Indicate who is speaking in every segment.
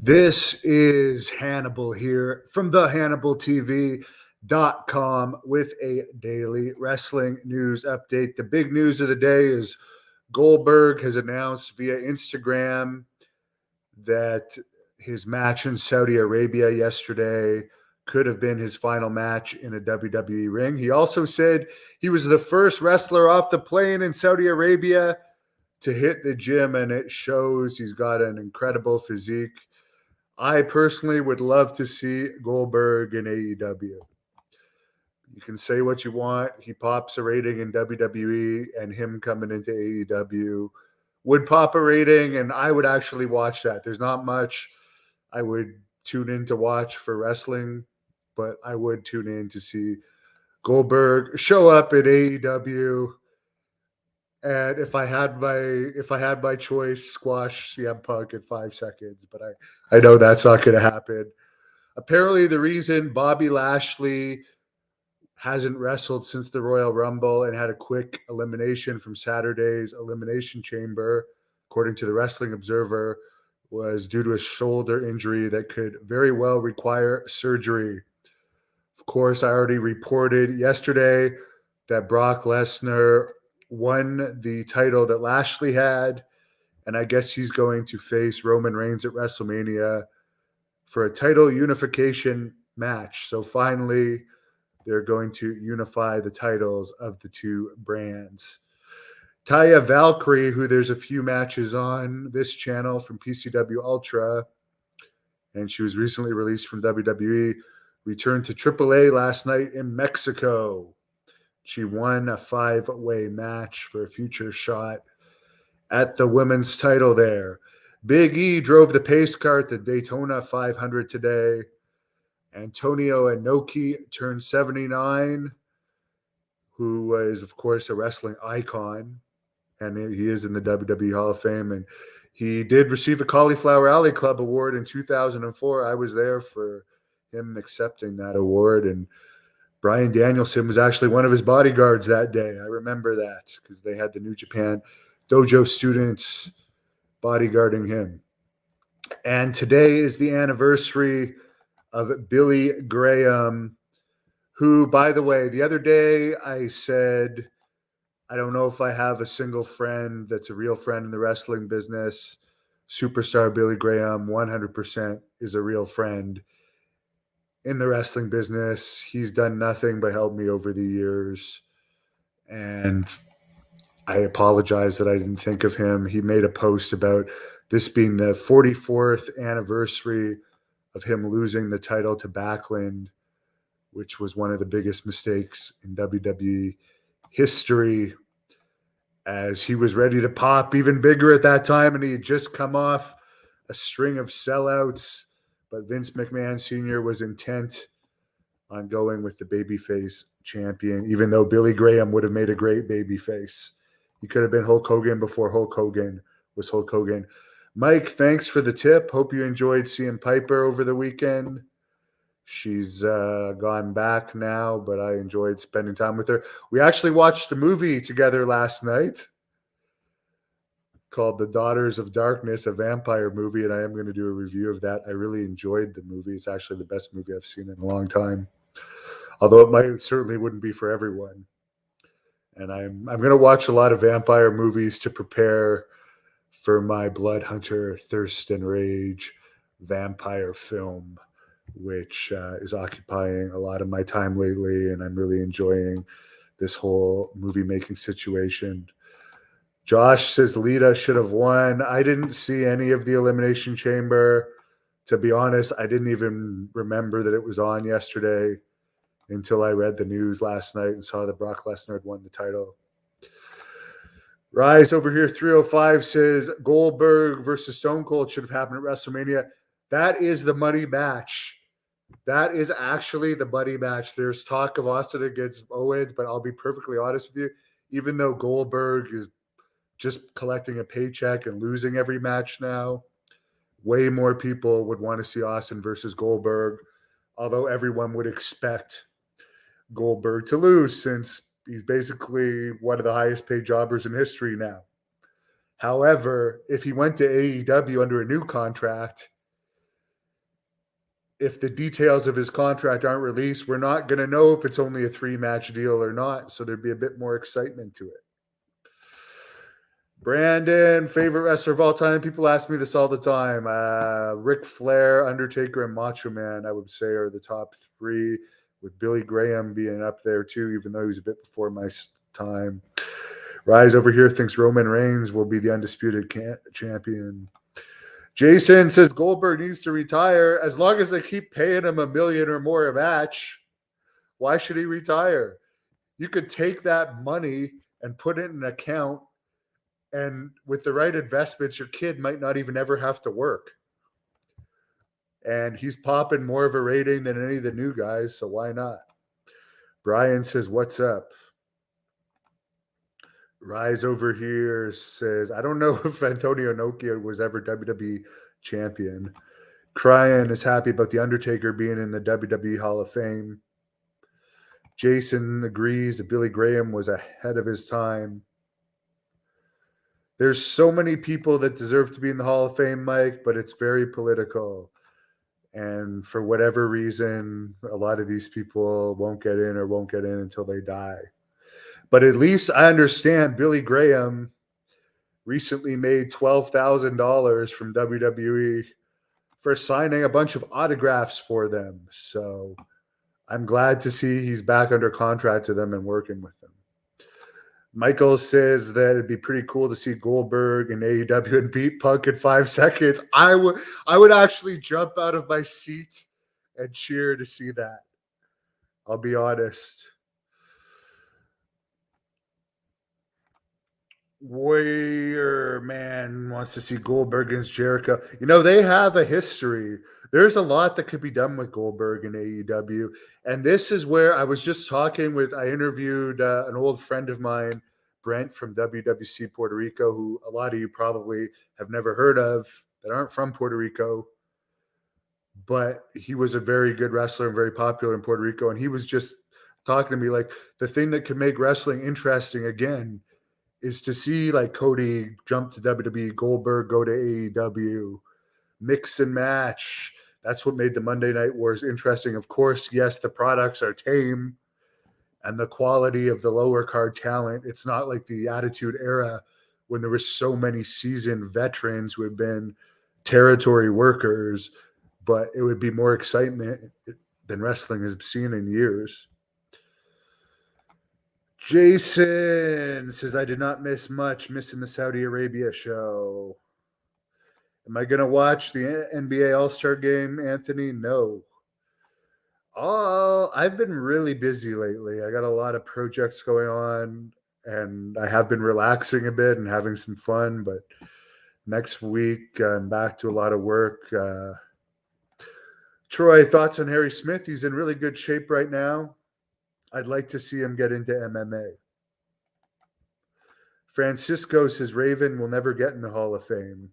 Speaker 1: This is Hannibal here from the HannibalTV.com with a daily wrestling news update. The big news of the day is Goldberg has announced via Instagram that his match in Saudi Arabia yesterday could have been his final match in a WWE ring. He also said he was the first wrestler off the plane in Saudi Arabia to hit the gym, and it shows. He's got an incredible physique. I personally would love to see Goldberg in AEW. You can say what you want. He pops a rating in WWE, and him coming into AEW would pop a rating, and I would actually watch that. There's not much I would tune in to watch for wrestling, but I would tune in to see Goldberg show up at AEW. And if I had my choice, squash CM Punk in 5 seconds, but I know that's not going to happen. Apparently, the reason Bobby Lashley hasn't wrestled since the Royal Rumble and had a quick elimination from Saturday's Elimination Chamber, according to the Wrestling Observer, was due to a shoulder injury that could very well require surgery. Of course, I already reported yesterday that Brock Lesnar won the title that Lashley had, and I guess he's going to face Roman Reigns at WrestleMania for a title unification match. So finally, they're going to unify the titles of the two brands. Taya Valkyrie, who there's a few matches on this channel from PCW Ultra, and she was recently released from WWE, returned to AAA last night in Mexico. She won a 5-way match for a future shot at the women's title there. Big E drove the pace car at the Daytona 500 today. Antonio Inoki turned 79, who is, of course, a wrestling icon, and he is in the WWE Hall of Fame. And he did receive a Cauliflower Alley Club award in 2004. I was there for him accepting that award, and Bryan Danielson was actually one of his bodyguards that day. I remember that because they had the New Japan Dojo students bodyguarding him. And today is the anniversary of Billy Graham, who, by the way, the other day I said, I don't know if I have a single friend that's a real friend in the wrestling business. Superstar Billy Graham, 100% is a real friend in the wrestling business. He's done nothing but help me over the years, and I apologize that I didn't think of him. He made a post about this being the 44th anniversary of him losing the title to Backlund, which was one of the biggest mistakes in WWE history, as he was ready to pop even bigger at that time, and he had just come off a string of sellouts. But Vince McMahon Sr. was intent on going with the babyface champion, even though Billy Graham would have made a great babyface. He could have been Hulk Hogan before Hulk Hogan was Hulk Hogan. Mike, thanks for the tip. Hope you enjoyed CM Piper over the weekend. She's gone back now, but I enjoyed spending time with her. We actually watched a movie together last night called The Daughters of Darkness, a vampire movie, and I am going to do a review of that. I really enjoyed the movie. It's actually the best movie I've seen in a long time, although it certainly wouldn't be for everyone. And I'm going to watch a lot of vampire movies to prepare for my Blood Hunter Thirst and Rage vampire film, which is occupying a lot of my time lately, and I'm really enjoying this whole movie-making situation. Josh says Lita should have won. I didn't see any of the Elimination Chamber. To be honest, I didn't even remember that it was on yesterday until I read the news last night and saw that Brock Lesnar had won the title. Rise over here 305 says Goldberg versus Stone Cold should have happened at WrestleMania. That is the money match. That is actually the buddy match. There's talk of Austin against Owens, but I'll be perfectly honest with you. Even though Goldberg is just collecting a paycheck and losing every match now, way more people would want to see Austin versus Goldberg, although everyone would expect Goldberg to lose since he's basically one of the highest paid jobbers in history now. However, if he went to AEW under a new contract, if the details of his contract aren't released, we're not going to know if it's only a 3-match deal or not. So there'd be a bit more excitement to it. Brandon, favorite wrestler of all time. People ask me this all the time. Ric Flair, Undertaker, and Macho Man, I would say, are the top 3, with Billy Graham being up there too, even though he was a bit before my time. Rise over here thinks Roman Reigns will be the undisputed champion. Jason says Goldberg needs to retire. As long as they keep paying him $1 million or more a match, why should he retire? You could take that money and put it in an account, and with the right investments, your kid might not even ever have to work. And he's popping more of a rating than any of the new guys, so why not? Brian says, what's up? Rise over here says, I don't know if Antonio Nokia was ever WWE champion. Cryan is happy about The Undertaker being in the WWE Hall of Fame. Jason agrees that Billy Graham was ahead of his time. There's so many people that deserve to be in the Hall of Fame, Mike, but it's very political. And for whatever reason, a lot of these people won't get in until they die. But at least I understand Billy Graham recently made $12,000 from WWE for signing a bunch of autographs for them. So I'm glad to see he's back under contract to them and working with them. Michael says that it'd be pretty cool to see Goldberg and AEW and beat Punk in 5 seconds. I would actually jump out of my seat and cheer to see that. I'll be honest. Warrior Man wants to see Goldberg against Jericho. You know, they have a history. There's a lot that could be done with Goldberg and AEW. And this is where I was just talking with, I interviewed an old friend of mine, Brent from WWC Puerto Rico, who a lot of you probably have never heard of, that aren't from Puerto Rico. But he was a very good wrestler and very popular in Puerto Rico. And he was just talking to me like, the thing that could make wrestling interesting again is to see like Cody jump to WWE, Goldberg go to AEW, mix and match. That's what made the Monday Night Wars interesting. Of course, yes, the products are tame and the quality of the lower card talent. It's not like the Attitude Era when there were so many seasoned veterans who had been territory workers, but it would be more excitement than wrestling has seen in years. Jason says, I did not miss much, missing the Saudi Arabia show. Am I going to watch the NBA All-Star game, Anthony? No. I've been really busy lately. I got a lot of projects going on, and I have been relaxing a bit and having some fun, but next week I'm back to a lot of work. Troy, thoughts on Harry Smith? He's in really good shape right now. I'd like to see him get into MMA. Francisco says Raven will never get in the Hall of Fame.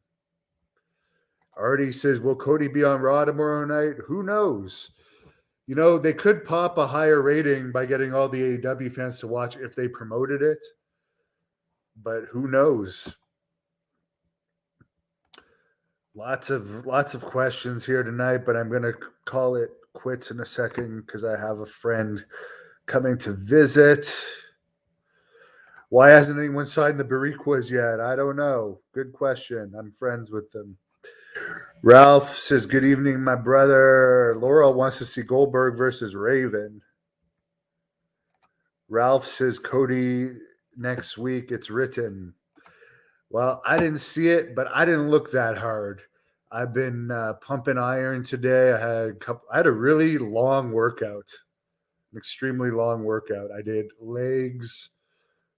Speaker 1: Artie says, will Cody be on Raw tomorrow night? Who knows? You know, they could pop a higher rating by getting all the AEW fans to watch if they promoted it. But who knows? Lots of questions here tonight, but I'm going to call it quits in a second because I have a friend coming to visit. Why hasn't anyone signed the Bariquas yet? I don't know. Good question. I'm friends with them. Ralph says, good evening, my brother. Laurel wants to see Goldberg versus Raven. Ralph says, Cody next week. It's written. Well, I didn't see it, but I didn't look that hard. I've been pumping iron today. I had a really long workout, an extremely long workout. I did legs,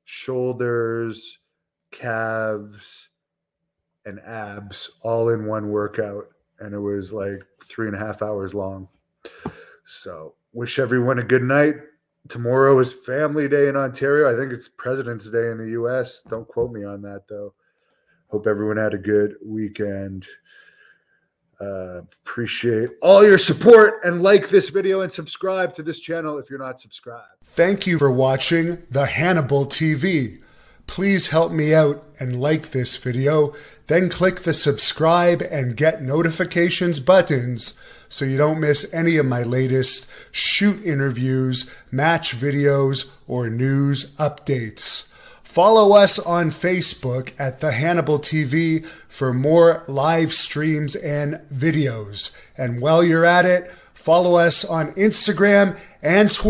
Speaker 1: shoulders, calves, and abs all in one workout. And it was like 3.5 hours long. So wish everyone a good night. Tomorrow is Family Day in Ontario. I think it's President's Day in the U.S. Don't quote me on that, though. Hope everyone had a good weekend. Appreciate all your support, and like this video and subscribe to this channel if you're not subscribed.
Speaker 2: Thank you for watching the Hannibal TV. Please help me out and like this video, then click the subscribe and get notifications buttons so you don't miss any of my latest shoot interviews, match videos, or news updates. Follow us on Facebook at the Hannibal TV for more live streams and videos. And while you're at it, follow us on Instagram and Twitter